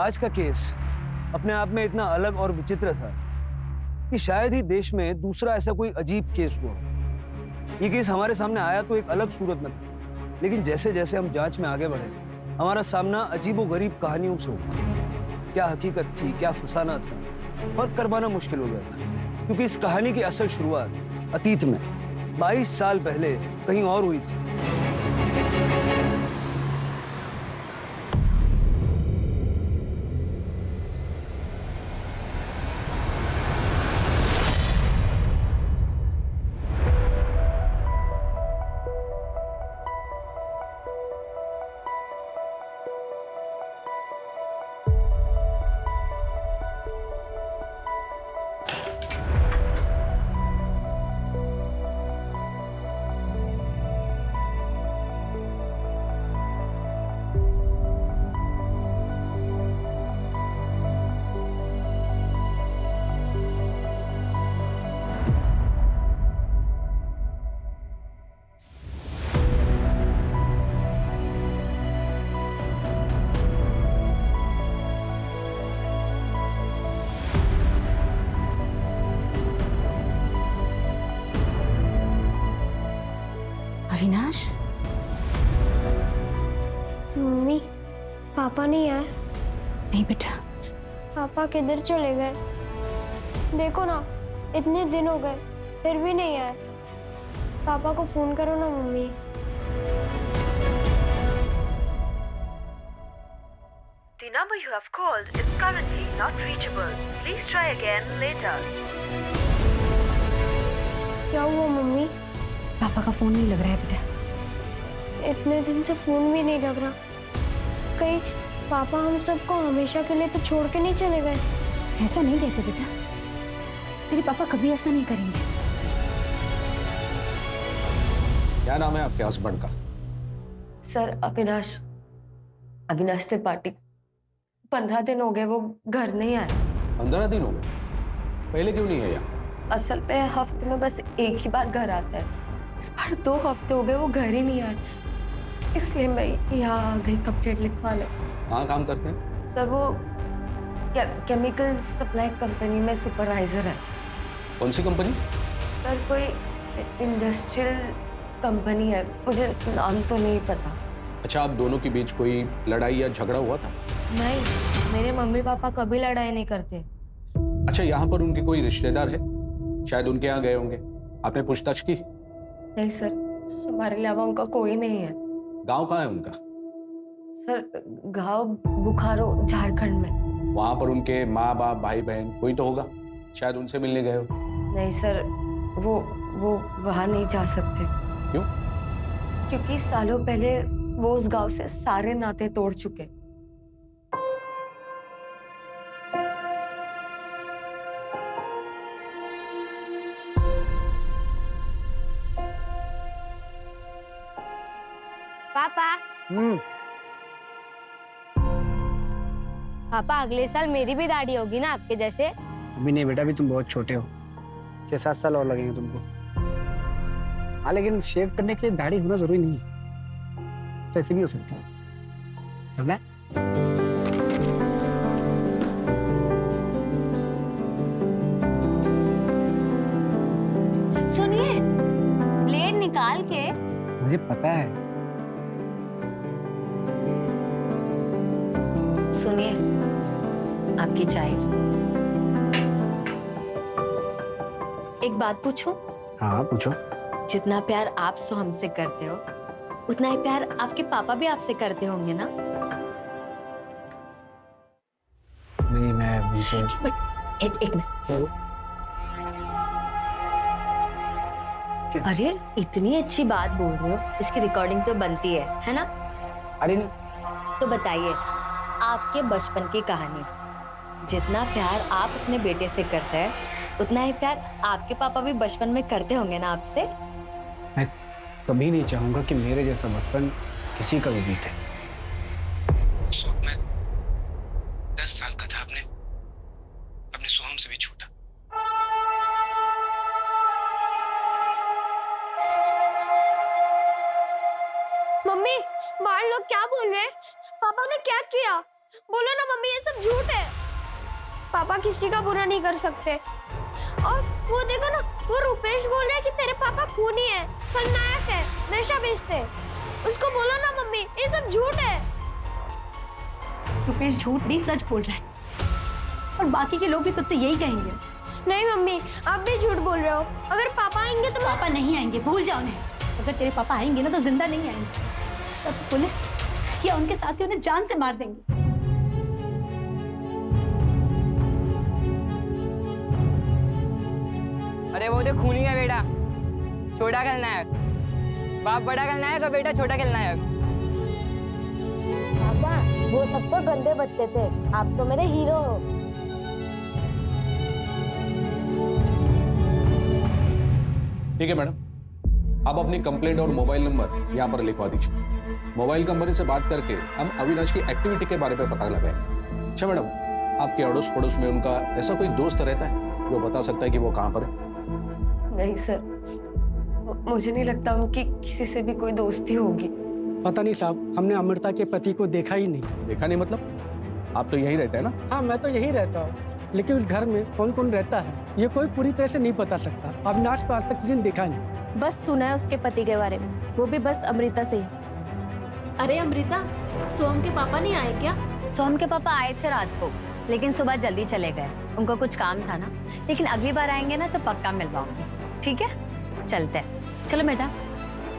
आज का केस अपने आप में इतना अलग और विचित्र था कि शायद ही देश में दूसरा ऐसा कोई अजीब केस हुआ। ये केस हमारे सामने आया तो एक अलग सूरत में था, लेकिन जैसे जैसे हम जांच में आगे बढ़े हमारा सामना अजीबोगरीब कहानियों से हुआ। क्या हकीकत थी, क्या फसाना था, फर्क कर पाना मुश्किल हो गया था, क्योंकि इस कहानी की असल शुरुआत अतीत में 22 साल पहले कहीं और हुई थी। अविनाश, मम्मी, पापा नहीं आए। नहीं बेटा। पापा किधर चले गए? देखो ना, इतने दिन हो गए फिर भी नहीं आए। पापा को फोन करो ना mummy. The number you have called is currently not reachable. Please try again later. क्या हुआ मम्मी? पापा का फोन नहीं लग रहा है बेटा। इतने दिन से फोन भी नहीं लग रहा। कहीं पापा हम सबको हमेशा के लिए तो छोड़ के नहीं चले गए? ऐसा नहीं कहते बेटा, तेरे पापा कभी ऐसा नहीं करेंगे। क्या नाम है आपके हस्बैंड का? सर अविनाश, अविनाश त्रिपाठी। 15 दिन हो गए वो घर नहीं आए। 15 दिन हो गए? पहले क्यों नहीं आया? असल पे हफ्ते में बस एक ही बार घर आता है। इस बार 2 हफ्ते हो गए वो घर ही नहीं आए, इसलिए मैं यहाँ आ गई कंप्लेंट लिखवाने। कहाँ काम करते हैं? सर वो केमिकल सप्लाई कंपनी में सुपरवाइजर है। कौन सी कंपनी? सर कोई इंडस्ट्रियल कंपनी है, मुझे नाम तो नहीं पता। अच्छा, आप दोनों के बीच कोई लड़ाई या झगड़ा हुआ था? नहीं, मेरे मम्मी पापा कभी लड़ाई नहीं करते। अच्छा, यहाँ पर उनके कोई रिश्तेदार है? शायद उनके यहाँ गए होंगे, आपने पूछताछ की? नहीं सर, हमारे अलावा उनका कोई नहीं है। गांव कहाँ है उनका? सर गांव बुखारो, झारखंड में। वहां पर उनके माँ बाप भाई बहन कोई तो होगा, शायद उनसे मिलने गए हो। नहीं सर, वो वहां नहीं जा सकते। क्यों? क्योंकि सालों पहले वो उस गांव से सारे नाते तोड़ चुके। पापा, पापा अगले साल मेरी भी दाढ़ी होगी ना आपके जैसे? अभी नहीं बेटा, अभी तुम बहुत छोटे हो। 6-7 साल और लगेंगे तुमको। हाँ, लेकिन शेव करने के लिए दाढ़ी होना जरूरी नहीं है, तो ऐसे भी हो सकती है। समझा? सुनिए, ब्लेड निकाल के। मुझे पता है। सुनिए, आपकी चाय। एक बात पूछूं? हाँ पूछो। जितना प्यार आप सो हमसे करते हो, उतना ही प्यार आपके पापा भी आपसे करते होंगे ना? नहीं, मैं उनसे बट एक मिनट। अरे इतनी अच्छी बात बोल रहे हो, इसकी रिकॉर्डिंग तो बनती है ना? अरे तो बताइए, आपके बचपन की कहानी। जितना प्यार आप अपने बेटे से करते हैं, उतना ही प्यार आपके पापा भी बचपन में करते होंगे ना आपसे? मैं कभी नहीं चाहूंगा कि मेरे जैसा बचपन किसी का भी बीते। मैं 10 साल का था, अपने सोहम से भी छोटा। मम्मी, बाहर लोग क्या बोल रहे हैं? पापा ने क्या किया? बोलो ना मम्मी, ये सब झूठ है। पापा किसी का बुरा नहीं कर सकते। और वो देखो ना, वो रुपेश बोल रहा है कि तेरे पापा खूनी है, खलनायक है, नशा बेचते हैं। उसको बोलो ना मम्मी, ये सब झूठ है। रुपेश झूठ नहीं सच बोल रहा है, और बाकी के लोग भी तुझसे यही कहेंगे। नहीं मम्मी, आप भी झूठ बोल रहे हो। अगर पापा आएंगे तो पापा नहीं आएंगे, भूल जाओ उन्हें। अगर तेरे पापा आएंगे ना तो जिंदा नहीं आएंगे, तब पुलिस या उनके साथी उन्हें जान से मार देंगे। अरे वो जो खूनी है बेटा, छोटा खलनायक। बाप बड़ा खलनायक और बेटा छोटा खलनायक। पापा वो सब तो गंदे बच्चे थे, आप तो मेरे हीरो हो। ठीक है मैडम, आप अपनी कंप्लेंट और मोबाइल नंबर यहाँ पर लिखवा दीजिए। मोबाइल कंपनी से बात करके हम अविनाश की एक्टिविटी के बारे में पता लगाएंगे। अच्छा मैडम, आपके अड़ोस पड़ोस में उनका ऐसा कोई दोस्त रहता है जो बता सकता है कि वो कहाँ पर है? नहीं सर, मुझे नहीं लगता उनकी किसी से भी कोई दोस्ती होगी। पता नहीं साहब, हमने अमृता के पति को देखा ही नहीं। देखा नहीं मतलब? आप तो यहीं रहते हैं ना? हाँ, मैं तो यहीं रहता हूँ, लेकिन उस घर में कौन कौन रहता है ये कोई पूरी तरह से नहीं बता सकता। अविनाश को आज तक किसी ने देखा नहीं। बस सुना है उसके पति के बारे में, वो भी बस अमृता से ही। अरे अमृता, सोम के पापा नहीं आए क्या? सोम के पापा आए थे रात को, लेकिन सुबह जल्दी चले गए। उनको कुछ काम था ना, लेकिन अगली बार आएंगे ना तो पक्का मिलवाऊंगी। ठीक है, चलते हैं। चलो बेटा।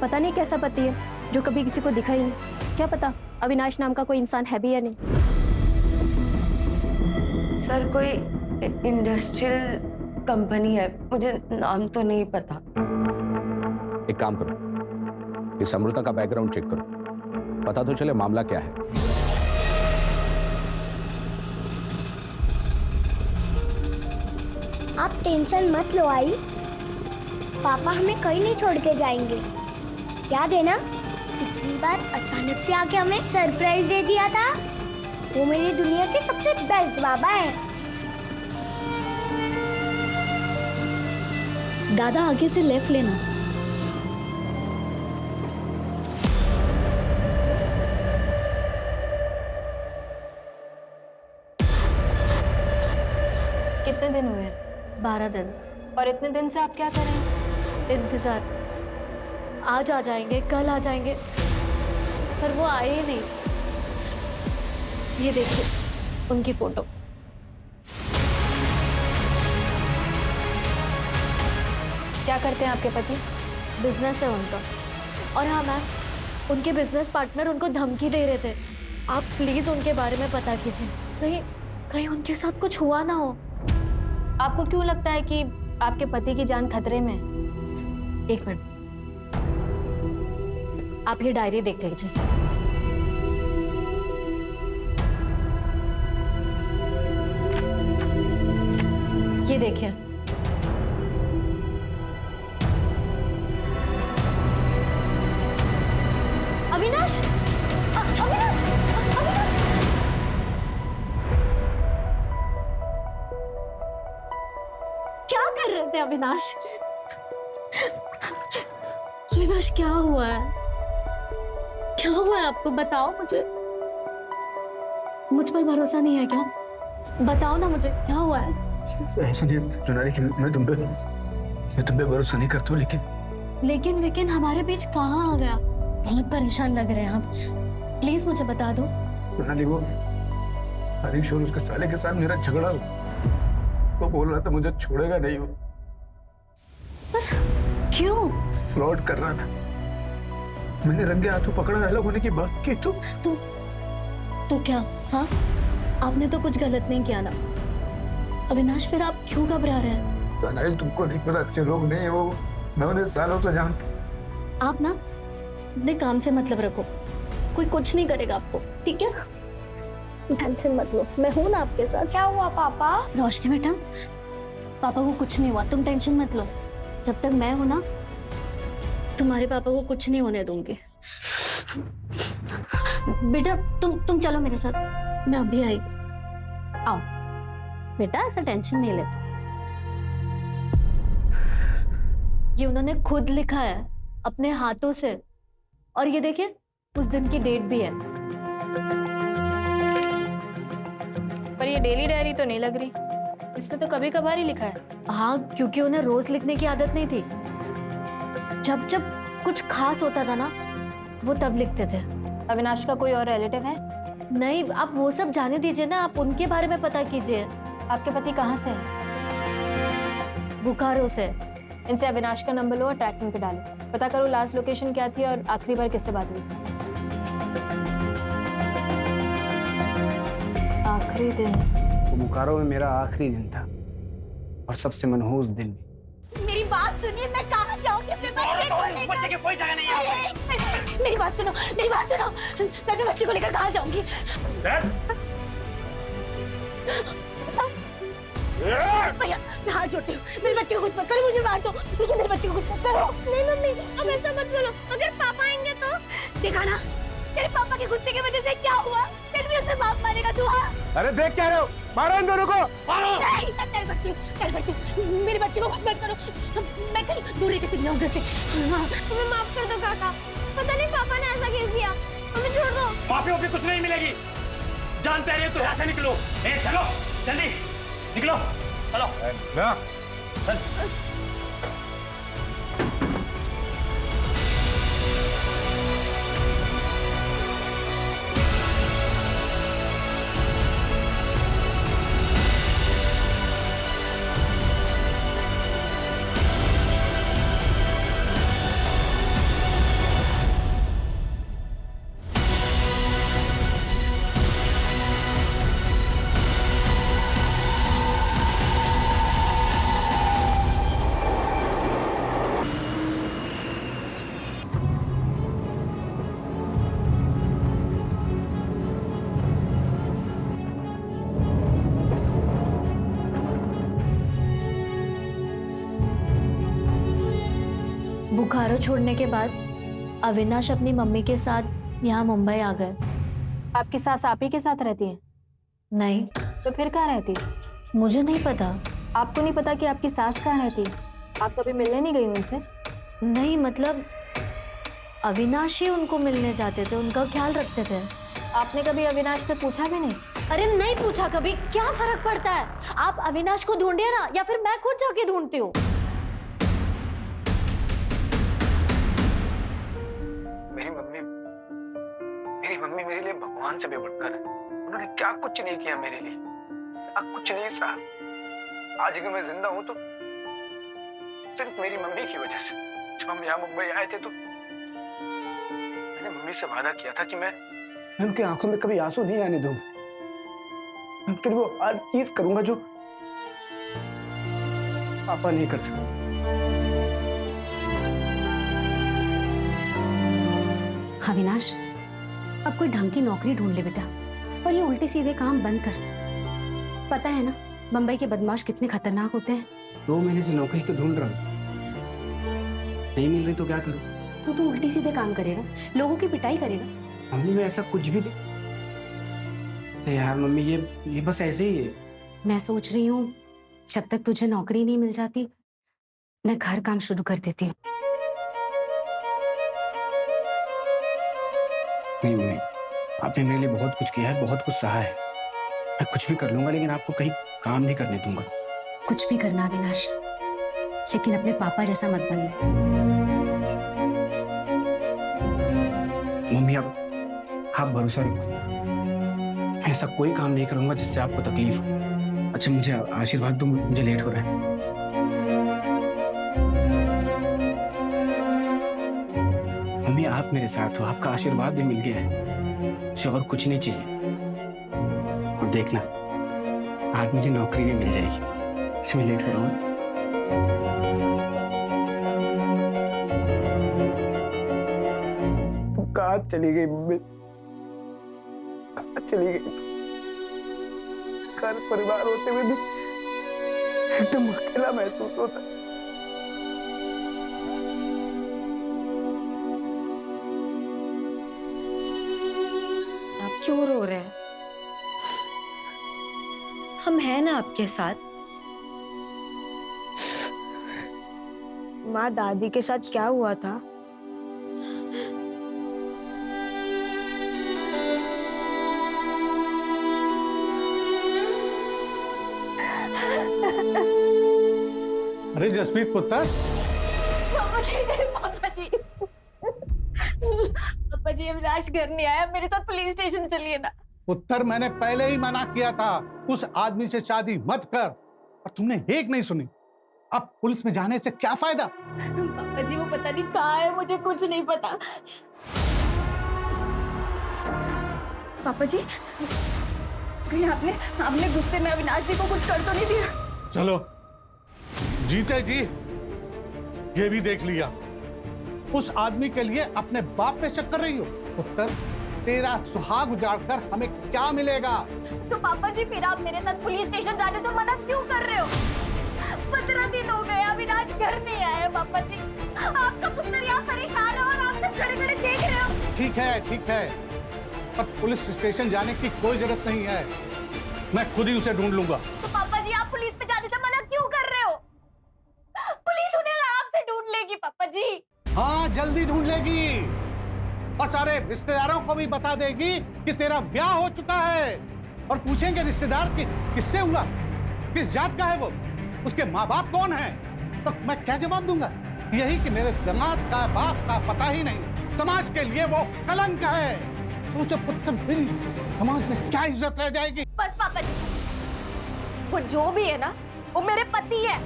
पता नहीं कैसा पति है जो कभी किसी को दिखा ही नहीं। क्या पता अविनाश नाम का कोई इंसान है भी या नहीं। सर कोई इंडस्ट्रियल कंपनी है, मुझे नाम तो नहीं पता। एक काम करो, इस अमृता का बैकग्राउंड चेक करो, पता तो चले मामला क्या है। आप टेंशन मत लो आई, पापा हमें कहीं नहीं छोड़ के जाएंगे। याद है ना, पिछली बार अचानक से आके हमें सरप्राइज दे दिया था। वो मेरी दुनिया के सबसे बेस्ट बाबा है। दादा आगे से लेफ्ट लेना। कितने दिन हुए? 12 दिन। और इतने दिन से आप क्या कर रहे हैं? इंतजार। आज आ जाएंगे, कल आ जाएंगे, पर वो आए ही नहीं। ये देखिए उनकी फोटो। क्या करते हैं आपके पति? बिजनेस है उनका। और हाँ मैम, उनके बिजनेस पार्टनर उनको धमकी दे रहे थे। आप प्लीज उनके बारे में पता कीजिए, कहीं कहीं उनके साथ कुछ हुआ ना हो। आपको क्यों लगता है कि आपके पति की जान खतरे में है? एक मिनट, आप ये डायरी देख लीजिए। ये देखिए, अविनाश, अविनाश, अविनाश, क्या कर रहे थे अविनाश? अविनाश क्या हुआ है? क्या हुआ है आपको? बताओ मुझे। मुझ पर भरोसा नहीं है क्या? बताओ ना मुझे, क्या हुआ है? ऐसा नहीं सोनाली कि मैं तुम पे भरोसा नहीं करता हूँ, लेकिन हमारे बीच कहाँ आ गया? बहुत परेशान लग रहे हैं आप, प्लीज मुझे बता दो। सोनाली वो हरीश और उसके साले के साथ मेरा झगड़ा, वो बोल रहा था मुझे छोड़ेगा नहीं। वो क्यों? फ्रॉड कर रहा था। मैंने रंगे हाथों पकड़ा, अलग होने की बात की तो क्या? हाँ, आपने तो कुछ गलत नहीं किया ना अविनाश, फिर आप क्यों घबरा रहे हैं? सोनाली तुमको नहीं पता, अच्छे लोग नहीं हो, मैं उन्हें सालों से जानता। आप ना अपने काम से मतलब रखो, कोई कुछ नहीं करेगा आपको, ठीक है? टेंशन मत लो, मैं हूं ना आपके साथ। क्या हुआ पापा? रोशनी बेटा, पापा को कुछ नहीं हुआ, तुम टेंशन मत लो। जब तक मैं हूं ना, तुम्हारे पापा को कुछ नहीं होने दूंगी। बेटा तुम चलो मेरे साथ, मैं अभी आई। आओ बेटा, ऐसा टेंशन नहीं लेते। ये उन्होंने खुद लिखा है अपने हाथों से, और ये देखिए उस दिन की डेट भी है। ये डेली डायरी तो नहीं लग रही, इसने तो कभी कभार ही लिखा है। हाँ, क्योंकि उन्हें रोज लिखने की आदत नहीं थी। जब जब कुछ खास होता था ना, वो तब लिखते थे। अविनाश का कोई और रिलेटिव है? नहीं, आप वो सब जाने दीजिए ना, आप उनके बारे में पता कीजिए। आपके पति कहाँ से है? बुखारो से। इनसे अविनाश का नंबर लो और ट्रैकिंग पे डालो, पता करो लास्ट लोकेशन क्या थी और आखिरी बार किससे बात हुई थी। आखिरी दिन तो बुखारो में मेरा आखिरी दिन था और सबसे मनहूस दिन भी। मेरी बात सुनिए, मैं कहाँ जाऊंगी अपने बच्चे को लेकर? बच्चे की कोई जगह नहीं है। मेरी बात सुनो, मेरी बात सुनो, मैं अपने बच्चे को लेकर कहाँ जाऊंगी? भैया, मैं हाथ जोड़ती हूँ, मेरे बच्चे को कुछ मत करो, मुझे मार दो, लेकिन मेरे बच्चे को कुछ मत करो। नहीं मम्मी, अब ऐसा मत बोलो, अगर पापा आएंगे तो? देखा ना, तेरे पापा के गुस्से की वजह से क्या हुआ? फिर भी उसे बाप मारेगा तू? हाँ, अरे देख क्या रहे हो, मारो इन दोनों को, मारो। नहीं, मैं नहीं बढ़ती, मेरे बच्चे को कुछ मत करो, मैं कहीं दूर लेके चली जाऊँ घर से। हमें माफ कर दो काका, पता नहीं पापा ने ऐसा क्यों किया, हमें छोड़ दो। माफी वाफी कुछ नहीं मिलेगी, जान पे आ रही है तो यहाँ से निकलो। ए चलो, जल्दी निकलो, चलो चल। बुखारो छोड़ने के बाद अविनाश अपनी मम्मी के साथ यहाँ मुंबई आ गए। आपकी सास आप ही के साथ रहती है? नहीं, तो फिर कहाँ रहती? मुझे नहीं पता। आपको नहीं पता कि आपकी सास कहाँ रहती? आप कभी मिलने नहीं गई उनसे? नहीं, मतलब अविनाश ही उनको मिलने जाते थे, उनका ख्याल रखते थे। आपने कभी अविनाश से पूछा भी नहीं? अरे नहीं पूछा कभी, क्या फर्क पड़ता है? आप अविनाश को ढूंढिए ना, या फिर मैं खुद जाके ढूंढती हूँ। मेरी मम्मी मेरे लिए भगवान से भी बढ़कर है। उन्होंने क्या कुछ नहीं किया मेरे लिए, क्या कुछ नहीं सहा। आज अगर मैं जिंदा हूं तो सिर्फ मेरी मम्मी की वजह से। जब हम यहाँ मुंबई आए थे तो मैंने मम्मी से वादा किया था कि मैं उनकी आंखों में कभी आंसू नहीं आने दूंगा। मैं उनके लिए वो हर चीज करूंगा जो पापा नहीं कर सकते। अविनाश, अब कोई ढंग की नौकरी ढूंढ ले बेटा, और ये उल्टे सीधे काम बंद कर। पता है ना मुंबई के बदमाश कितने खतरनाक होते हैं। 2 महीने से नौकरी तो ढूंढ रहा हूँ, नहीं मिल रही तो क्या करूँ? तो उल्टे सीधे काम करेगा, लोगों की पिटाई करेगा। मम्मी मैं ऐसा कुछ भी नहीं। यार मम्मी ये बस ऐसे ही है। मैं सोच रही हूँ जब तक तुझे नौकरी नहीं मिल जाती, मैं घर काम शुरू कर देती हूँ। नहीं मम्मी, आपने मेरे लिए बहुत कुछ किया है, बहुत कुछ सहा है। मैं कुछ भी कर लूंगा, लेकिन आपको कहीं काम नहीं करने दूंगा। कुछ भी करना अविनाश, लेकिन अपने पापा जैसा मत बनना। मम्मी आप भरोसा रखो, मैं ऐसा कोई काम नहीं करूंगा जिससे आपको तकलीफ हो। अच्छा मुझे आशीर्वाद दो, मुझे लेट हो रहा है। मम्मी आप मेरे साथ हो, आपका आशीर्वाद भी मिल गया है, मुझे और कुछ नहीं चाहिए। और देखना आज मुझे नौकरी भी मिल जाएगी। अच्छा मैं लेट हो रहा हूँ। कहाँ चली गई मम्मी, कहाँ चली गई? घर परिवार होते हुए भी एकदम अकेला महसूस होता है। आप क्यों रो रहे हैं? हम हैं ना आपके साथ। माँ दादी के साथ क्या हुआ था? अरे जसप्रीत पुत्र, पापा जी पापा जी अविनाश घर नहीं आया, मेरे साथ पुलिस स्टेशन चलिए ना। पुत्र मैंने पहले ही मना किया था उस आदमी से शादी मत कर, और तुमने एक नहीं सुनी। अब पुलिस में जाने से क्या फायदा? पापा जी वो पता नहीं कहाँ है, मुझे कुछ नहीं पता। पापा जी कहीं आपने गुस्से में अविनाश जी को कुछ कर तो नहीं दिया? चलो जीते जी ये भी देख लिया। उस आदमी के लिए अपने बाप पे शक कर रही हो। पुत्र तेरा सुहाग उजाड़कर हमें क्या मिलेगा? तो पापा जी फिर आप मेरे साथ पुलिस स्टेशन जाने से मना क्यों कर रहे हो? 15 दिन हो गए अविनाश घर नहीं आया। पापा जी आपका पुत्र यहाँ परेशान है और आप सब खड़े खड़े देख रहे हो। ठीक है, पर पुलिस स्टेशन जाने की कोई जरूरत नहीं है, मैं खुद ही उसे ढूंढ लूंगा। तो पापा जी आप पुलिस पे जाने से मना क्यों कर रहे हो? पुलिस उन्हें आपसे ढूंढ लेगी पापा जी। हाँ जल्दी ढूंढ लेगी, और सारे रिश्तेदारों को भी बता देगी कि तेरा ब्याह हो चुका है। और पूछेंगे रिश्तेदार कि किससे हुआ, किस जात का है वो, उसके माँ बाप कौन है, तो मैं क्या जवाब दूंगा? यही कि मेरे दामाद का बाप का पता ही नहीं, समाज के लिए वो कलंक है। सोचो पुत्र, मेरी समाज में क्या इज्जत रह जाएगी? बस पापा जी वो जो भी है ना वो मेरे पति है,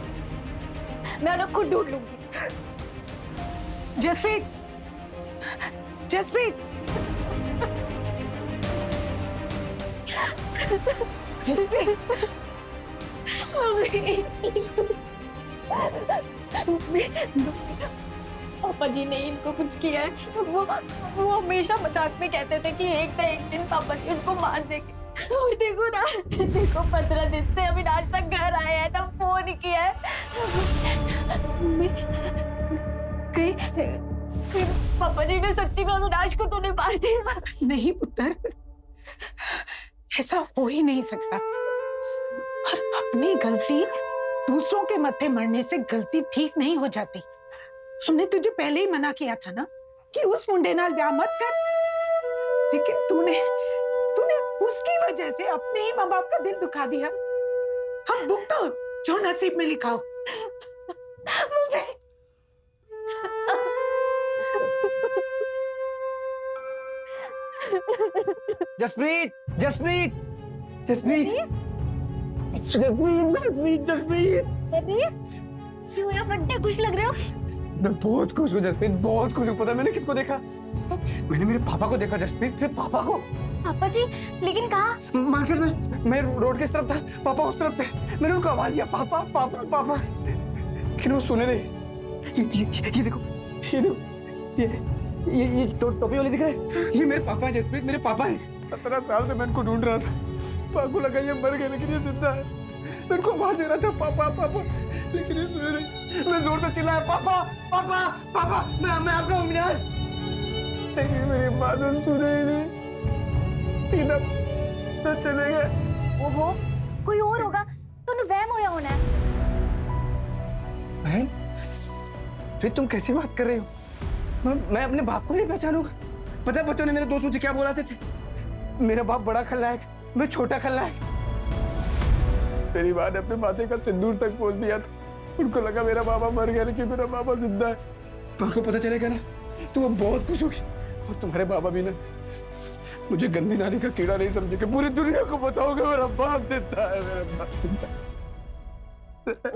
मैं उन्हें खुद ढूंढ लूंगी। जसप्रीत, जसप्रीत, जसप्रीत, पापा जी ने इनको कुछ किया है। वो हमेशा मजाक में कहते थे कि एक ना एक दिन पापा जी उनको मार देंगे। और देखो ना, देखो 15 दिन से अविनाश तक घर आया है ना फोन किया है। कहीं पापा जी ने सच्ची में अविनाश को तो नहीं मार दिया? नहीं पुत्र, ऐसा हो ही नहीं सकता। और अपनी गलती दूसरों के मत्थे मरने से गलती ठीक नहीं हो जाती। हमने तुझे पहले ही मना किया था ना कि उस मुंडे नाल ब्याह मत कर, लेकिन तूने उसकी वजह से अपने ही माँ बाप का दिल दुखा दिया। हम भुगतो जो नसीब में लिखा हो। जसप्रीत, जसप्रीत, जसप्रीत, जसप्रीत, जसप्रीत, क्यों या बड्डे खुश लग रहे हो? मैं बहुत खुश हूँ जसप्रीत, बहुत खुश हूँ। पता मैंने किसको देखा? मैंने मेरे पापा को देखा जसप्रीत, मेरे पापा को। पापा जी लेकिन कहाँ? मार्केट में, मैं रोड किस तरफ था, पापा उस तरफ थे। मैंने उनको आवाज दिया, पापा पापा पापा, लेकिन वो सुने नहीं। ये देखो, ये देखो, ये टोपी वाले दिख रहे हैं, ये मेरे पापा हैं जसप्रीत, मेरे पापा हैं। 17 साल से मैं इनको ढूंढ रहा था। पापा को लगा ये मर गए, लेकिन ये जिंदा है। मैं इनको आवाज दे रहा था, पापा पापा, लेकिन ये सुने नहीं। मैं जोर से चिल्लाया, पापा पापा पापा, मैं आपका अविनाश, लेकिन मेरी बात सुने ही नहीं, सीधा तो चले गए। ओहो, कोई और होगा तो वहम होया होना है। बहन, प्रीत तुम कैसी बात कर रही हो? मैं अपने बाप को नहीं पहचानूंगा? पता है बच्चों ने मेरे दोस्त मुझे क्या बोलाते थे? मेरा बाप बड़ा खलनायक, मैं छोटा खलनायक। मेरी माँ ने अपने माथे का सिंदूर तक पोंछ दिया था। उनको लगा मेरा बाबा मर गया, लेकिन मेरा बाबा जिंदा है। माँ को पता चलेगा ना तो वो बहुत खुश होगी। और तुम्हारे बाबा भी ना मुझे गंदी नाली का कीड़ा नहीं समझेंगे, पूरी दुनिया को बताओगे मेरा बाप जिंदा है, मेरा बाप जिंदा है।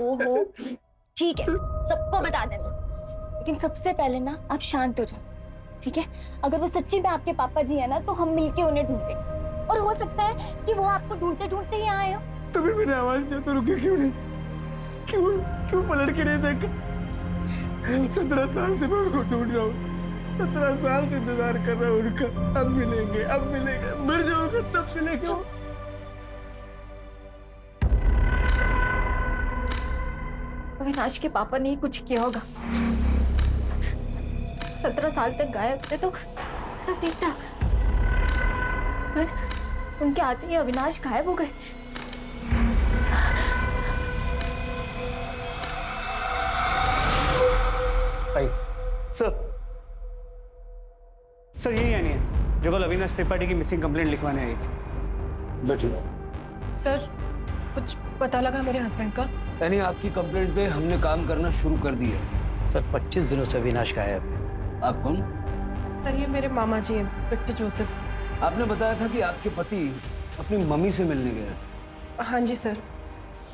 ओहो, ठीक है, सबको बता देना, लेकिन सबसे पहले ना आप शांत हो जाओ, ठीक है? अगर वो सच्ची में आपके पापा जी है ना तो हम मिलके उन्हें ढूंढेंगे, और हो सकता है कि वो आपको ढूंढते ढूंढते ही आए हो। तुम्हें मैंने आवाज दिया तो रुके क्यों नहीं? क्यों पलट के नहीं देखा? 17 साल से मैं उनको ढूंढ रहा हूँ, 17 साल से इंतजार कर रहा हूँ उनका। अब मिलेंगे, अब मिलेंगे, मर जाऊंगा तब मिलेंगे। अविनाश के पापा ने ही कुछ किया होगा। 17 साल तक गायब थे तो सब ठीक था, पर उनके आते ही अविनाश गायब हो गए। सर यही यानी है जो कल अविनाश त्रिपाठी की मिसिंग कंप्लेंट लिखवाने आई थी। सर कुछ पता लगा मेरे हस्बैंड का? यानी आपकी कंप्लेंट पे हमने काम करना शुरू कर दिया है। सर 25 दिनों से अविनाश गायब है। आप कौन? सर ये मेरे मामा जी हैं, विक्टर जोसेफ। आपने बताया था कि आपके पति अपनी मम्मी से मिलने गए। हाँ जी सर।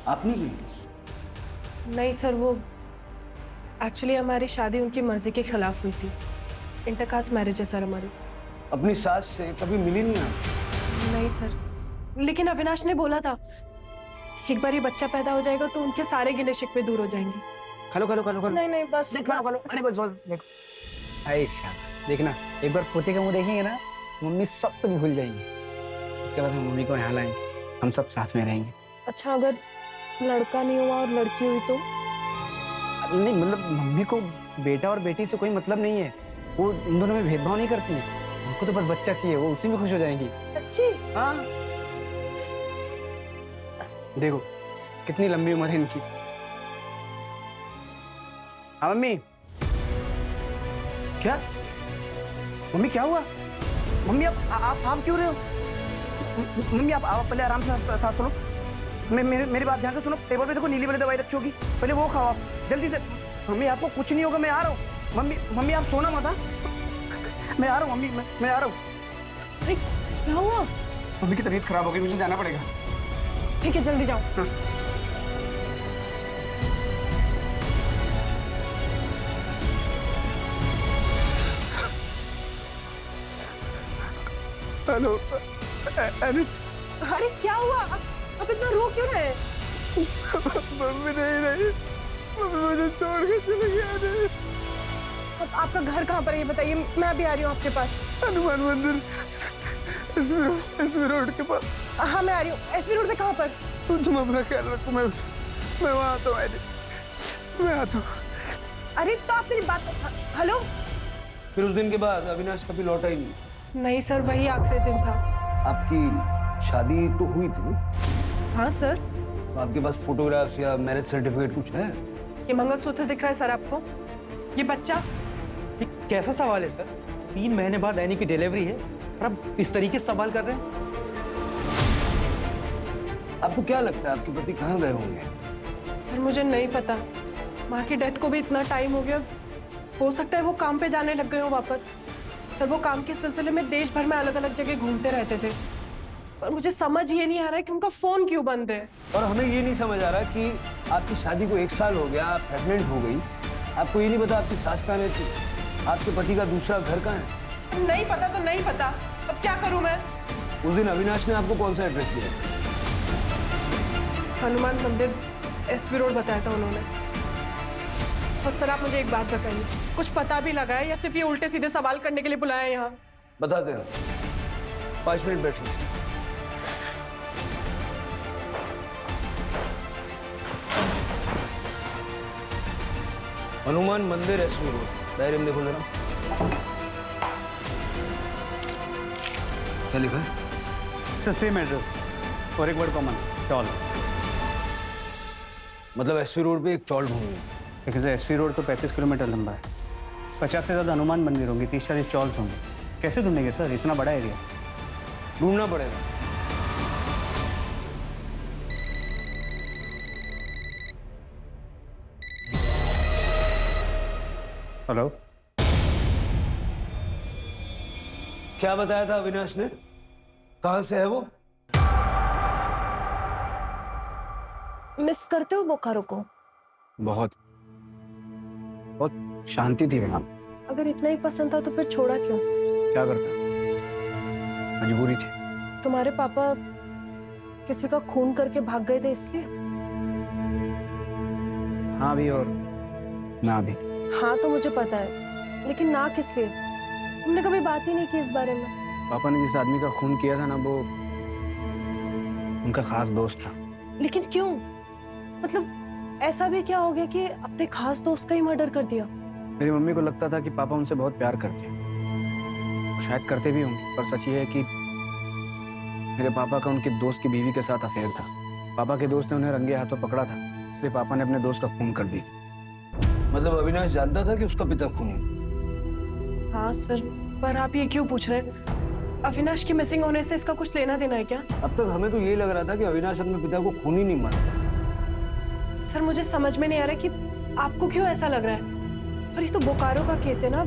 आप नहीं गई? नहीं सर, वो एक्चुअली हमारी शादी उनकी मर्जी के खिलाफ हुई थी। इंटरकास्ट मैरिज है सर हमारी। अपनी सास से कभी मिली नहीं आप? नहीं सर, लेकिन अविनाश ने बोला था एक बार ये बच्चा पैदा हो जाएगा तो उनके सारे गिले शिकवे दूर हो जाएंगे। खलो खलो खलो खलो। नहीं नहीं बस देख खलो खलो। अरे बस बस देखो। ऐसा देखना, एक बार पोते का मुंह देखेंगे ना, मम्मी सब कुछ भूल जाएंगी। उसके बाद हम मम्मी को यहाँ लाएंगे, हम सब साथ में रहेंगे। अच्छा, अगर लड़का नहीं हुआ और लड़की हुई तो? नहीं मतलब मम्मी को बेटा और बेटी से कोई मतलब नहीं है, वो इन दोनों में भेदभाव नहीं करती है। उनको तो बस बच्चा चाहिए, वो उसी में खुश हो जाएंगी। सच्ची? हाँ देखो कितनी लंबी उम्र है इनकी। हाँ मम्मी। क्या मम्मी क्या हुआ? मम्मी आप क्यों रहे हो? मम्मी आप पहले आराम से सांस लो। मेरी बात ध्यान से सुनो। टेबल पे देखो नीली वाली दवाई रखी होगी, पहले वो खाओ आप जल्दी से। मम्मी आपको कुछ नहीं होगा, मैं आ रहा हूँ। मम्मी आप सोना मत। मैं आ रहा हूँ मम्मी, मैं आ रहा हूँ। अरे क्या हुआ? मम्मी की तबीयत खराब हो गई, मुझे जाना पड़ेगा। ठीक है जल्दी जाओ। हेलो। अरे क्या हुआ? अब इतना रो क्यों रहे? मम्मी नहीं रही, मम्मी मुझे छोड़ के चली गई। अब आपका घर कहाँ पर है ये बताइए, मैं भी आ रही हूँ आपके पास। हनुमान मंदिर एसवी रोड के पास। हाँ मैं आ रही हूँ। एसवी रोड पे कहाँ पर? तुम अपना ख्याल रखो, मैं वहाँ आता हूँ। मैं आता हूँ। अरे तो आप मेरी बात। हेलो। फिर उस दिन के बाद अविनाश कभी लौटा ही नहीं? नहीं सर, वही आखिरी दिन था। आपकी शादी तो हुई थी? हाँ सर। तो आपके पास फोटोग्राफ्स या मैरिज सर्टिफिकेट कुछ है? ये मंगलसूत्र दिख रहा है सर आपको? ये बच्चा? ये कैसा सवाल है सर? 3 महीने बाद एनी की डिलीवरी है और आप इस तरीके से सवाल कर रहे हैं? आपको क्या लगता है आपके पति कहाँ गए होंगे? सर मुझे नहीं पता, माँ की डेथ को भी इतना टाइम हो गया, हो सकता है वो काम पे जाने लग गए हो वापस। सर वो काम के सिलसिले में देश भर में अलग अलग जगह घूमते रहते थे, पर मुझे समझ ये नहीं आ रहा है कि उनका फोन क्यों बंद है। और हमें ये नहीं समझ आ रहा कि आपकी शादी को 1 साल हो गया, आप प्रेग्नेंट हो गई, आपको ये नहीं पता आपकी सास कहाँ रहती, आपके पति का दूसरा घर कहाँ है? सर नहीं पता तो नहीं पता, अब क्या करूं मैं? उस दिन अविनाश ने आपको कौन सा एड्रेस दिया? हनुमान मंदिर एसवी रोड बताया था उन्होंने। और सर आप मुझे एक बात बताइए, कुछ पता भी लगा है या सिर्फ ये उल्टे सीधे सवाल करने के लिए बुलाया है यहाँ? बताते हैं, 5 मिनट बैठिए। हनुमान मंदिर एसवी रोड, डायरी में देखो जरा। क्या लिखा है? सर सेम एड्रेस और एक वर्ड कॉमन, चौल। मतलब एसवी रोड पे एक चौल ढूंढूंगा? देखिए सर, एसवी रोड तो 35 किलोमीटर लंबा है, 50 से ज़्यादा हनुमान मंदिर होंगे, 30-40 चौल्स होंगे। कैसे ढूंढेंगे सर, इतना बड़ा एरिया? ढूंढना पड़ेगा। हेलो। क्या बताया था अविनाश ने? कहां से है वो? मिस करते हो बोकारो को? बहुत शांति थी वहाँ। अगर इतना ही पसंद था तो फिर छोड़ा क्यों? क्या करता, मजबूरी थी। तुम्हारे पापा किसी का खून करके भाग गए थे इसलिए? हाँ भी और ना भी। हाँ तो मुझे पता है, लेकिन ना किस लिए? तुमने कभी बात ही नहीं की इस बारे में। पापा ने जिस आदमी का खून किया था ना, वो उनका खास दोस्त था। लेकिन क्यों? मतलब ऐसा भी क्या हो गया कि अपने खास दोस्त का ही मर्डर कर दिया? मेरी मम्मी को लगता था कि पापा उनसे बहुत प्यार करते हैं, शायद करते भी होंगे, पर सच ये है कि मेरे पापा का उनके दोस्त की बीवी के साथ अफेयर था। पापा के दोस्त ने उन्हें रंगे हाथों पकड़ा था, इसलिए पापा ने अपने दोस्त का खून कर दिया। मतलब अविनाश जानता था कि उसका पिता खूनी? हाँ सर, पर आप ये क्यों पूछ रहे हैं? अविनाश की मिसिंग होने से इसका कुछ लेना देना है क्या? अब तक हमें तो ये लग रहा था कि अविनाश अपने पिता को खून ही नहीं मानता। सर मुझे समझ में नहीं आ रहा कि आपको क्यों ऐसा लग रहा है। और ये तो बोकारो का केस है ना,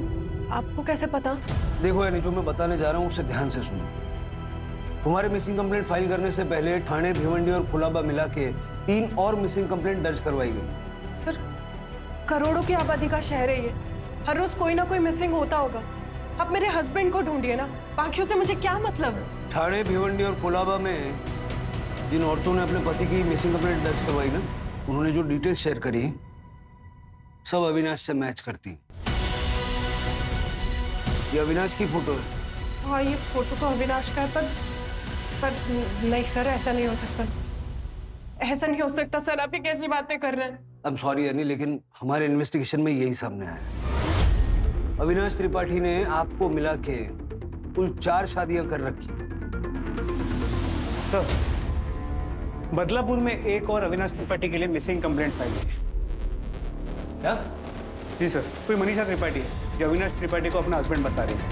आपको कैसे पता? देखो यानी जो मैं बताने जा रहा हूँ उससे ध्यान से सुनो। तुम्हारे मिसिंग कंप्लेंट फाइल करने से पहले ठाणे, भिवंडी और कुलाबा मिला के 3 और मिसिंग कंप्लेंट दर्ज करवाई गई। सर करोड़ों की आबादी का शहर है ये, हर रोज कोई ना कोई मिसिंग होता होगा। आप मेरे हस्बैंड को ढूंढिए ना, बाकियों से मुझे क्या मतलब है? ठाणे, भिवंडी और कोलाबा में जिन औरतों ने अपने पति की मिसिंग कंप्लेंट दर्ज करवाई ना, उन्होंने जो डिटेल शेयर करी सब अविनाश से मैच करती। ये अविनाश की फोटो है। हाँ ये फोटो तो अविनाश का है, पर नहीं सर, ऐसा नहीं हो सकता, ऐसा नहीं हो सकता सर। आप ये कैसी बातें कर रहे हैं? आई एम सॉरी यानी, लेकिन हमारे इन्वेस्टिगेशन में यही सामने आया। अविनाश त्रिपाठी ने आपको मिला के कुल 4 शादियां कर रखी। सर, बदलापुर में एक और अविनाश त्रिपाठी के लिए मिसिंग कंप्लेंट फाइल हुई है। क्या? जी सर, कोई मनीषा त्रिपाठी है जो अविनाश त्रिपाठी को अपना हस्बैंड बता रही है।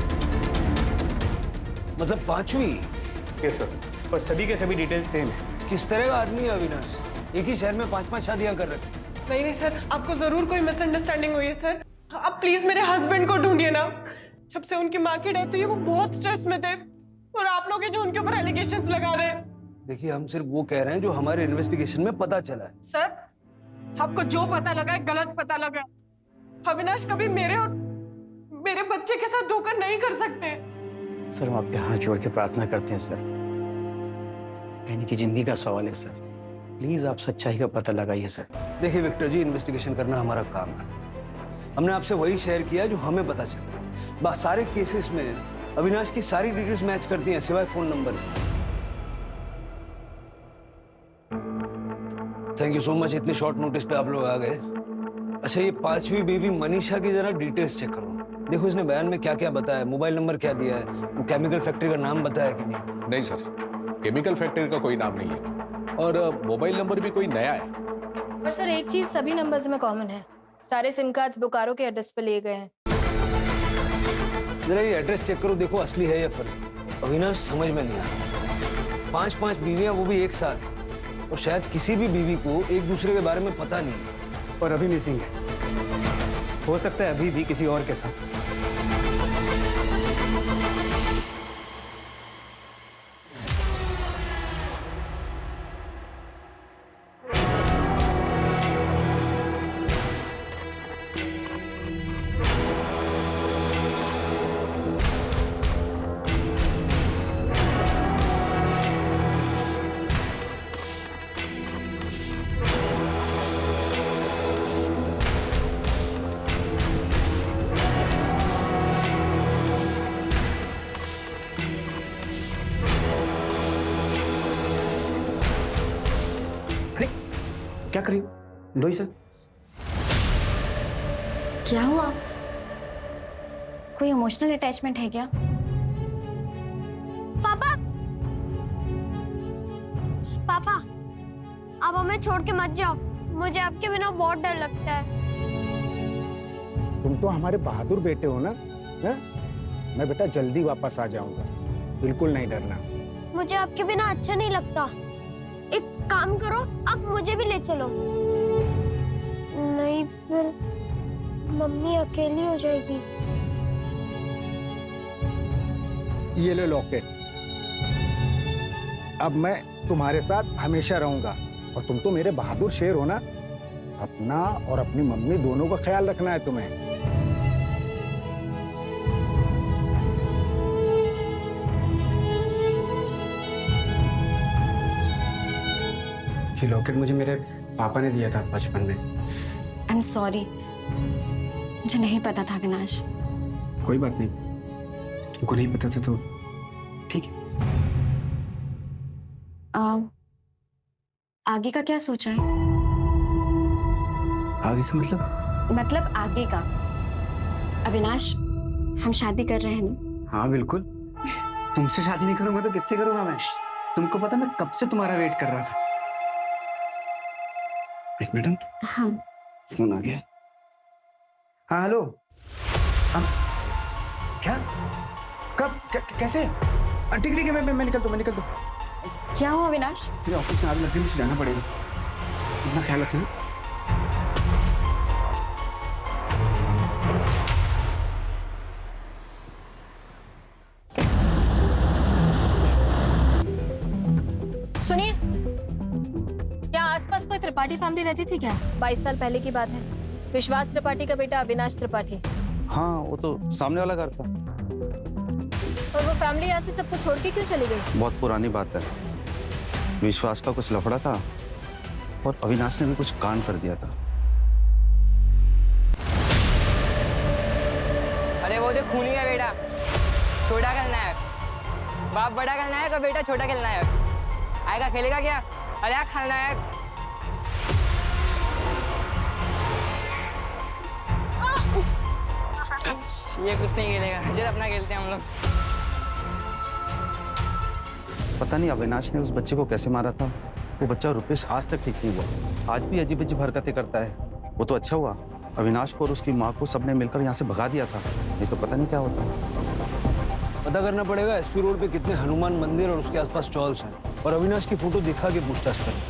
मतलब 5वीं? यस सर, और सभी के सभी डिटेल्स सेम है। किस तरह का आदमी है अविनाश? एक ही शहर में 5-5 शादियां कर रखी। नहीं सर, आपको जरूर कोई मिसअंडरस्टैंडिंग हुई है सर। आप प्लीज मेरे हस्बैंड को ढूंढिए ना। जब से उनकी माँ की डेथ हुई वो बहुत स्ट्रेस में थे, और आप लोग जो उनके ऊपर एलिगेशंस लगा रहे हैं। देखिए हम सिर्फ वो कह रहे हैं जो हमारे इन्वेस्टिगेशन में पता चला है। सर आपको जो पता लगा है गलत पता लगा है। अविनाश कभी मेरे और मेरे बच्चे के साथ धोखा नहीं कर सकते। सर हम आपके हाथ जोड़ के प्रार्थना करते हैं सर, यानी कि जिंदगी का सवाल है सर, प्लीज आप सच्चाई का पता लगाइए सर। देखिए विक्टर जी, इन्वेस्टिगेशन करना हमारा काम है। हमने आपसे वही शेयर किया जो हमें पता चला। बस सारे केसेस में अविनाश की सारी डिटेल्स मैच करती हैं सिवाय phone number. Thank you so much, इतने शॉर्ट नोटिस पे आप लोग आ गए। अच्छा ये 5वीं बेबी मनीषा की जरा डिटेल्स चेक करो। देखो इसने बयान में क्या क्या बताया, मोबाइल नंबर क्या दिया है, वो केमिकल फैक्ट्री का नाम बताया कि नहीं? नहीं सर, केमिकल फैक्ट्री का कोई नाम नहीं है, और मोबाइल नंबर भी कोई नया है। पर सर एक चीज सभी नंबर्स में कॉमन है, सारे सिम कार्ड्स बोकारो के एड्रेस पे लिए गए हैं। जरा ये एड्रेस चेक करो, देखो असली है या फर्जी। अविनाश समझ में नहीं आ रहा। 5-5 बीवियां, वो भी एक साथ, और शायद किसी भी बीवी को एक दूसरे के बारे में पता नहीं। और अभी मिसिंग है, हो सकता है अभी भी किसी और के साथ। क्या करिए दो ही सर। क्या हुआ? कोई इमोशनल अटैचमेंट है क्या? पापा, पापा, आप हमें छोड़ के मत जाओ। मुझे आपके बिना बहुत डर लगता है। तुम तो हमारे बहादुर बेटे हो ना, है? मैं बेटा जल्दी वापस आ जाऊंगा, बिल्कुल नहीं डरना। मुझे आपके बिना अच्छा नहीं लगता। एक काम करो, आप मुझे भी ले चलो। नहीं फिर मम्मी अकेली हो जाएगी। ये लो लॉकेट, अब मैं तुम्हारे साथ हमेशा रहूंगा, और तुम तो मेरे बहादुर शेर हो ना। अपना और अपनी मम्मी दोनों का ख्याल रखना है तुम्हें। ये लॉकेट मुझे मेरे पापा ने दिया था बचपन में। आई एम सॉरी, मुझे नहीं पता था अविनाश। कोई बात नहीं, तुमको नहीं पता था तो ठीक है। आगे का क्या सोचा है? आगे का मतलब आगे का। अविनाश, हम शादी कर रहे हैं ना? हाँ बिल्कुल। तुमसे शादी नहीं करूंगा तो किससे करूंगा मैं? तुमको पता मैं कब से तुम्हारा वेट कर रहा था। एक मिनट, हाँ फोन आ गया। हाँ हेलो। हाँ क्या? कब? कैसे? ठीक ठीक है, मैं निकलता हूँ। क्या हुआ अविनाश? मेरे ऑफिस में आग लग रही, मुझे जाना पड़ेगा। अपना ख्याल रखना। सुनिए, क्या आसपास कोई त्रिपाठी फैमिली रहती थी क्या? 22 साल पहले की बात है। विश्वास त्रिपाठी का बेटा अविनाश त्रिपाठी। हाँ, वो तो सामने वाला घर था। और वो फैमिली यहाँ से सबको छोड़ के क्यों चली गई? बहुत पुरानी बात है। विश्वास का कुछ लफड़ा था और अविनाश ने भी कुछ कांड कर दिया था। अरे वो जो खूनी का बेटा, छोटा खलनायक, बाप बड़ा खलनायक और बेटा छोटा खलनायक। आएगा खेलेगा क्या? अरे खलनायक। ये कुछ नहीं खेलेगा, चल अपना खेलते हैं हम लोग। पता नहीं अविनाश ने उस बच्चे को कैसे मारा था। वो बच्चा रुपेश आज तक ठीक नहीं हुआ, आज भी अजीब अजीब हरकतें करता है। वो तो अच्छा हुआ अविनाश को और उसकी माँ को सबने मिलकर यहाँ से भगा दिया था, नहीं तो पता नहीं क्या होता। पता करना पड़ेगा एसपी रोड पे कितने हनुमान मंदिर और उसके आसपास चौल्स हैं, और अविनाश की फोटो दिखा के पूछताछ करें।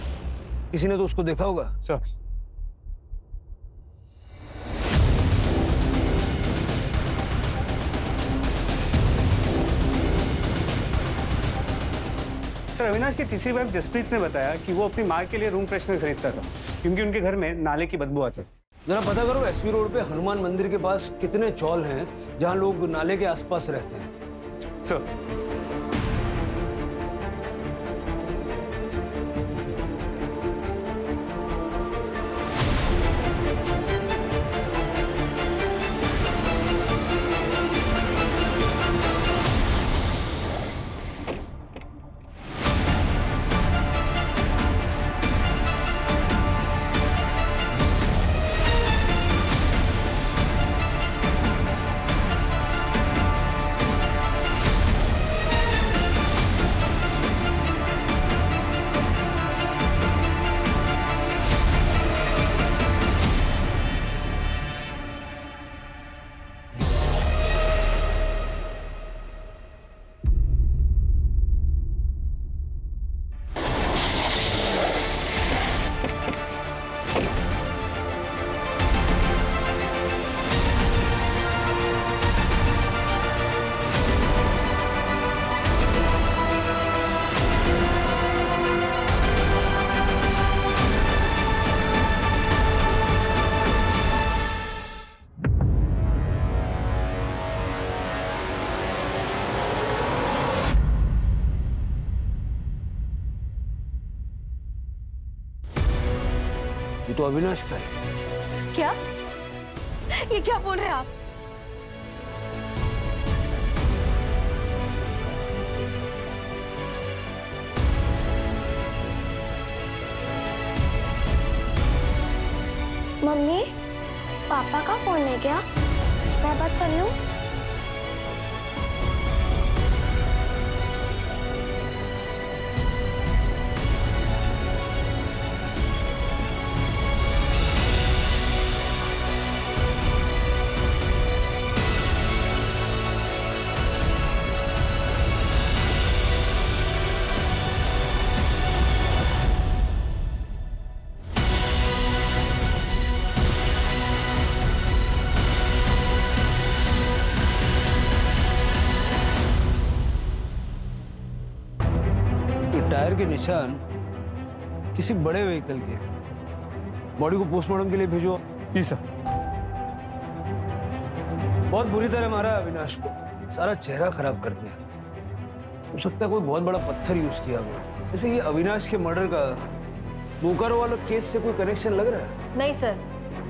किसी ने तो उसको देखा होगा। सर, अविनाश की तीसरी वाइफ जसप्रीत ने बताया कि वो अपनी माँ के लिए रूम फ्रेशनर खरीदता था क्योंकि उनके घर में नाले की बदबू आती। जरा पता करो एसपी रोड पे हनुमान मंदिर के पास कितने चौल हैं जहां लोग नाले के आसपास रहते हैं। सर, ये तो अविनाश का है। क्या? ये क्या बोल रहे हैं आप? मम्मी, पापा का फोन है क्या? मैं बात कर लूं? टायर के निशान किसी बड़े व्हीकल के। बॉडी को पोस्टमार्टम के लिए भेजो। जी सर। बहुत बुरी तरह मारा है अविनाश को, सारा चेहरा खराब कर दिया। हो सकता है कोई बहुत बड़ा पत्थर यूज किया हुआ। जैसे ये अविनाश के मर्डर का बोकारो वाला केस से कोई कनेक्शन लग रहा है? नहीं सर,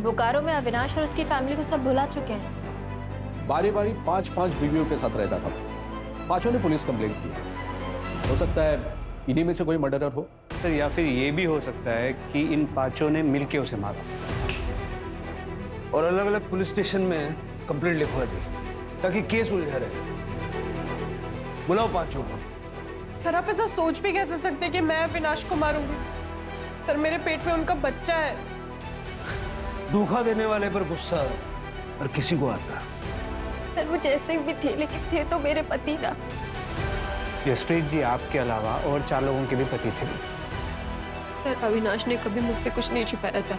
बोकारो में अविनाश और उसकी फैमिली को सब भुला चुके हैं। बारी बारी 5-5 बीवियों के साथ रहता था। पांचों ने पुलिस कंप्लेंट की। हो सकता है इन्हीं में से कोई मर्डरर हो सर, या फिर ये भी हो सकता है कि इन पांचों ने मिलके उसे मारा और अलग अलग पुलिस स्टेशन में कंप्लेंट लिखवा दी ताकि केस उलझा रहे। बुलाओ पांचों को। सर आप ऐसा सोच भी कैसे सकते कि मैं अविनाश को मारूंगी? सर मेरे पेट में उनका बच्चा है। धोखा देने वाले पर गुस्सा और किसी को आता। सर वो जैसे भी थे लेकिन थे तो मेरे पति ना। जसप्रीत जी आपके अलावा और 4 लोगों के भी पति थे। सर अविनाश ने कभी मुझसे कुछ नहीं छुपाया था,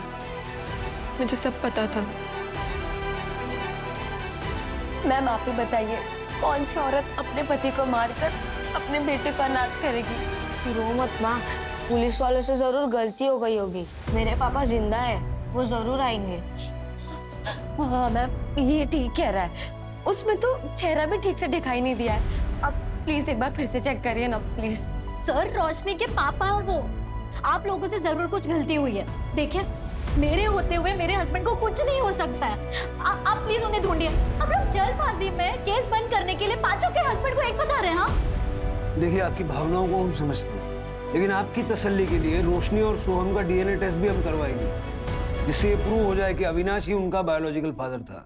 मुझे सब पता था। मैम आप ही बताइए, कौन सी औरत अपने पति को मारकर अपने बेटे को अनाथ करेगी? रो मत माँ, पुलिस वालों से जरूर गलती हो गई होगी। मेरे पापा जिंदा है, वो जरूर आएंगे। हाँ मैम ये ठीक कह रहा है, उसमें तो चेहरा भी ठीक से दिखाई नहीं दिया है। अब प्लीज एक बार फिर से चेक करिए ना प्लीज। सर रोशनी के पापा हो वो, आप लोगों से जरूर कुछ गलती हुई है। देखिए मेरे होते हुए मेरे हस्बैंड को कुछ नहीं हो सकता है। आप प्लीज उन्हें ढूंढिए। हम लोग जल्दबाजी में केस बंद करने के लिए पांचों के हस्बैंड को एक बता रहे हैं। हाँ देखिए आपकी भावनाओं को हम समझते हैं, लेकिन आपकी तसल्ली के लिए रोशनी और सोहम का डीएनए टेस्ट भी हम करवाएंगे, जिससे ये प्रूव हो जाए कि अविनाश ही उनका बायोलॉजिकल फादर था।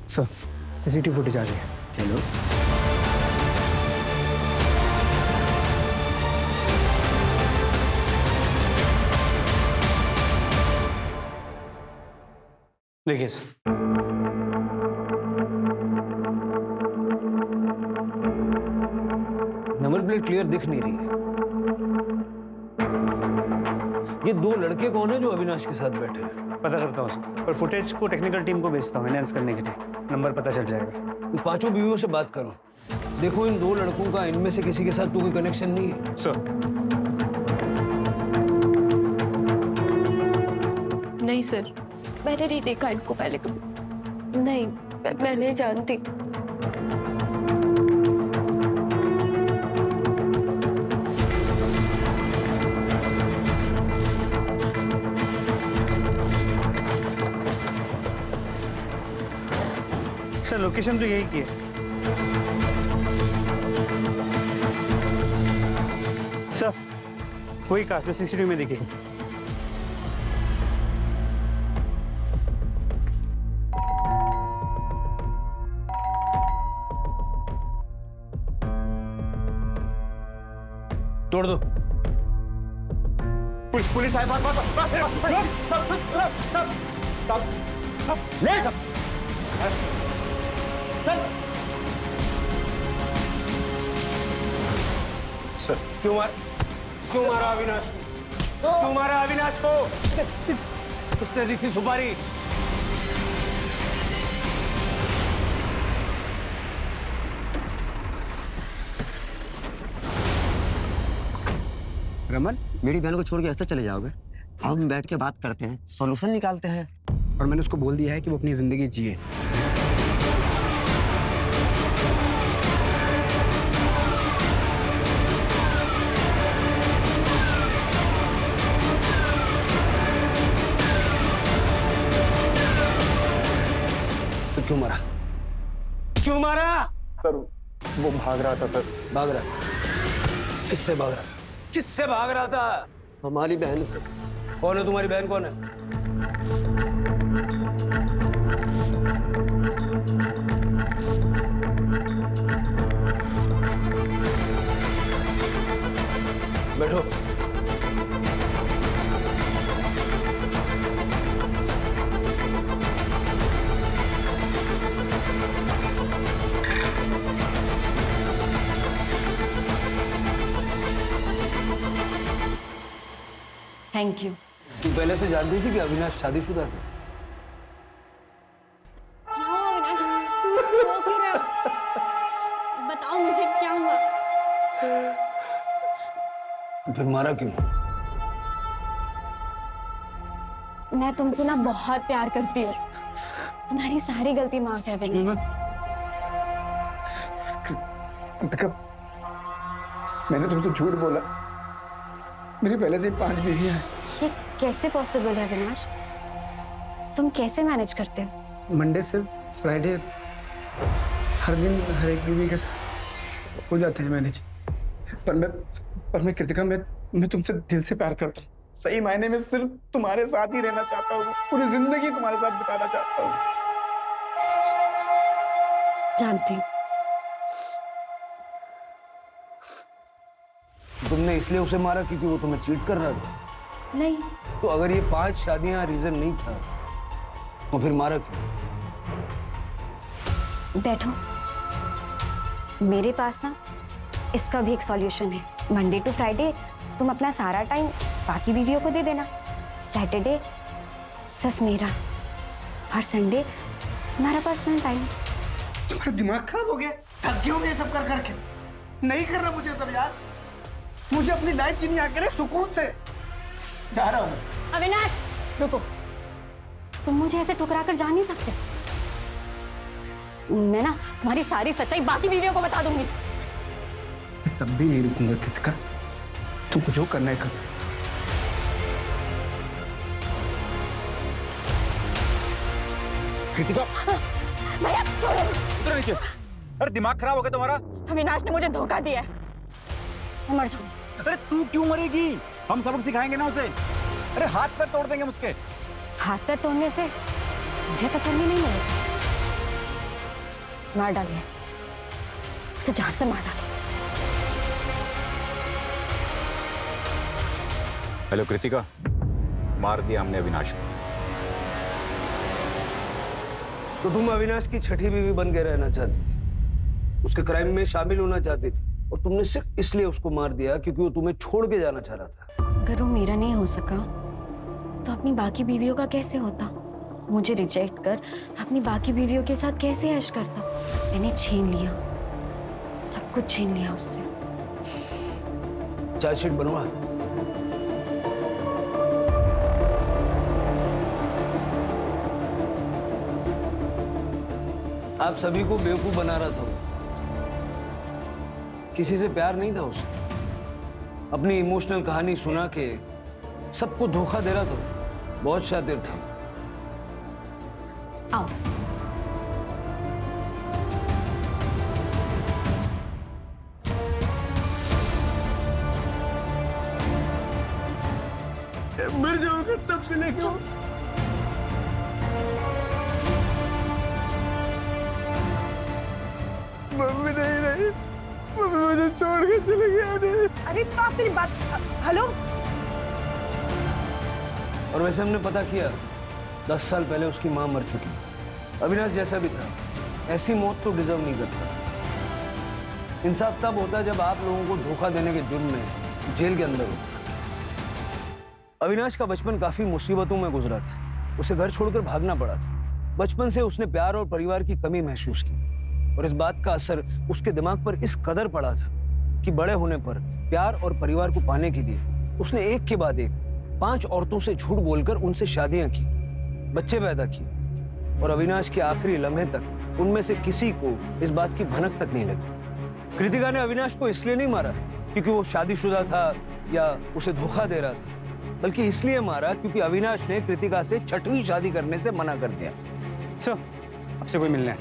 सर सीसीटीवी फुटेज आ रही है। चलो देखिए सर, नंबर प्लेट क्लियर दिख नहीं रही है। ये 2 लड़के कौन है जो अविनाश के साथ बैठे हैं? पता करता हूँ सर, और फुटेज को टेक्निकल टीम को भेजता हूँ एनहांस करने के लिए। नंबर पता चल जाएगा। इन 5 बीवियों से बात करो, देखो इन 2 लड़कों का इनमें से किसी के साथ तो कोई कनेक्शन नहीं है। सर नहीं सर, मैंने नहीं देखा इनको पहले कभी। नहीं मैं नहीं जानती। सर लोकेशन तो यही की है। सर वही कार जो सीसीटीवी में दिखेगी। तोड़ दो। पुलिस आए, सब ले सर क्यों मारा अविनाश को? क्यों मारा अविनाश को? किसने दी थी सुपारी? रमन, मेरी बहन को छोड़ के ऐसे चले जाओगे? हम बैठ के बात करते हैं, सॉल्यूशन निकालते हैं। और मैंने उसको बोल दिया है कि वो अपनी जिंदगी जिए। तो क्यों मारा? क्यों मारा? सर वो भाग रहा था सर। भाग रहा? किससे भाग रहा? किससे भाग रहा था? हमारी बहन से। कौन है तुम्हारी बहन? कौन है? बैठो। Thank you. तुम पहले से जानती थी कि अविनाश शादीशुदा था? क्या हुआ अविनाश? रो क्यों रहे हो? बताओ मुझे क्या हुआ? फिर मारा क्यों? मैं तुमसे ना बहुत प्यार करती हूँ, तुम्हारी सारी गलती माफ है अविनाश। मैंने तुमसे झूठ बोला, मेरी पहले से 5 बीवियां हैं। ये कैसे पॉसिबल है अविनाश? तुम कैसे मैनेज करते हो? मंडे से फ्राइडे हर दिन हर एक बीवी के साथ हो जाते हैं मैनेज। पर मैं कृतिका, मैं तुमसे दिल से प्यार करता हूँ। सही मायने में सिर्फ तुम्हारे साथ ही रहना चाहता हूँ, पूरी जिंदगी तुम्हारे साथ बिताना चाहता हूँ। जानती हूँ। तुमने इसलिए उसे मारा क्योंकि वो तुम्हें चीट कर रहा था? नहीं। तो अगर ये 5 शादियां रीजन नहीं था तो फिर मारा क्यों? बैठो, मेरे पास ना इसका भी एक सॉल्यूशन है। मंडे टू फ्राइडे तुम अपना सारा टाइम बाकी बीवियों को दे देना, सैटरडे सिर्फ मेरा, और संडे तुम्हारा पर्सनल टाइम। तुम्हारा दिमाग खराब हो गया? थक गया हूं ये सब कर करके। नहीं करना मुझे सब यार, मुझे अपनी लाइफ जीनी आके रे सुकून से। जा रहा हूं। अविनाश रुको, तुम मुझे ऐसे ठुकरा कर जा नहीं सकते। मैं ना तुम्हारी सारी सच्चाई बाकी बीवियों को बता दूंगी। तब भी नहीं रुकूंगा कृतिका, तुमको जो करना है कर। कृतिका, भैया छोड़ो। इधर नीचे। अरे दिमाग खराब हो गया तुम्हारा? अविनाश ने मुझे धोखा दिया है, मैं मर जाऊंगी। अरे तू क्यों मरेगी? हम सबक सिखाएंगे ना उसे। अरे हाथ पैर तोड़ देंगे उसके। हाथ पैर तोड़ने से मुझे तसल्ली नहीं मिलेगी। मार डालिए उसे, जान से मार डालिए। हेलो कृतिका, मार दिया हमने अविनाश को। तो तुम अविनाश की छठी बीवी बन के रहना चाहती थी, उसके क्राइम में शामिल होना चाहती थी, और तुमने सिर्फ इसलिए उसको मार दिया क्योंकि वो तुम्हें छोड़ के जाना चाह रहा था। अगर वो मेरा नहीं हो सका तो अपनी बाकी बीवियों का कैसे होता? मुझे रिजेक्ट कर अपनी बाकी बीवियों के साथ कैसे ऐश करता? मैंने छीन लिया, सब कुछ छीन लिया उससे। चार्जशीट बनवा। आप सभी को बेवकूफ बना रहा था वो। किसी से प्यार नहीं था उसे, अपनी इमोशनल कहानी सुना के सबको धोखा दे रहा था। बहुत शातिर था। आओ। मर जाऊंगा तब मिलेगा। मम्मी नहीं रही, मम्मी मुझे छोड़ के चले गया। अरे तो आप मेरी बात, हेलो। और वैसे हमने पता किया 10 साल पहले उसकी मां मर चुकी। अविनाश जैसा भी था, ऐसी मौत तो डिजर्व नहीं करता। इंसाफ तब होता जब आप लोगों को धोखा देने के जुर्म में जेल के अंदर हो। अविनाश का बचपन काफी मुसीबतों में गुजरा था। उसे घर छोड़कर भागना पड़ा था। बचपन से उसने प्यार और परिवार की कमी महसूस की, और इस बात का असर उसके दिमाग पर इस कदर पड़ा था कि बड़े होने पर प्यार और परिवार को पाने के लिए उसने एक के बाद एक 5 औरतों से झूठ बोलकर उनसे शादियां की, बच्चे पैदा किए, और अविनाश के आखिरी लम्हे तक उनमें से किसी को इस बात की भनक तक नहीं लगी। कृतिका ने अविनाश को इसलिए नहीं मारा क्योंकि वो शादीशुदा था या उसे धोखा दे रहा था, बल्कि इसलिए मारा क्योंकि अविनाश ने कृतिका से 6वीं शादी करने से मना कर दिया। सर, आपसे कोई मिलना है?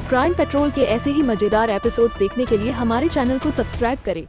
क्राइम पेट्रोल के ऐसे ही मजेदार एपिसोड्स देखने के लिए हमारे चैनल को सब्सक्राइब करें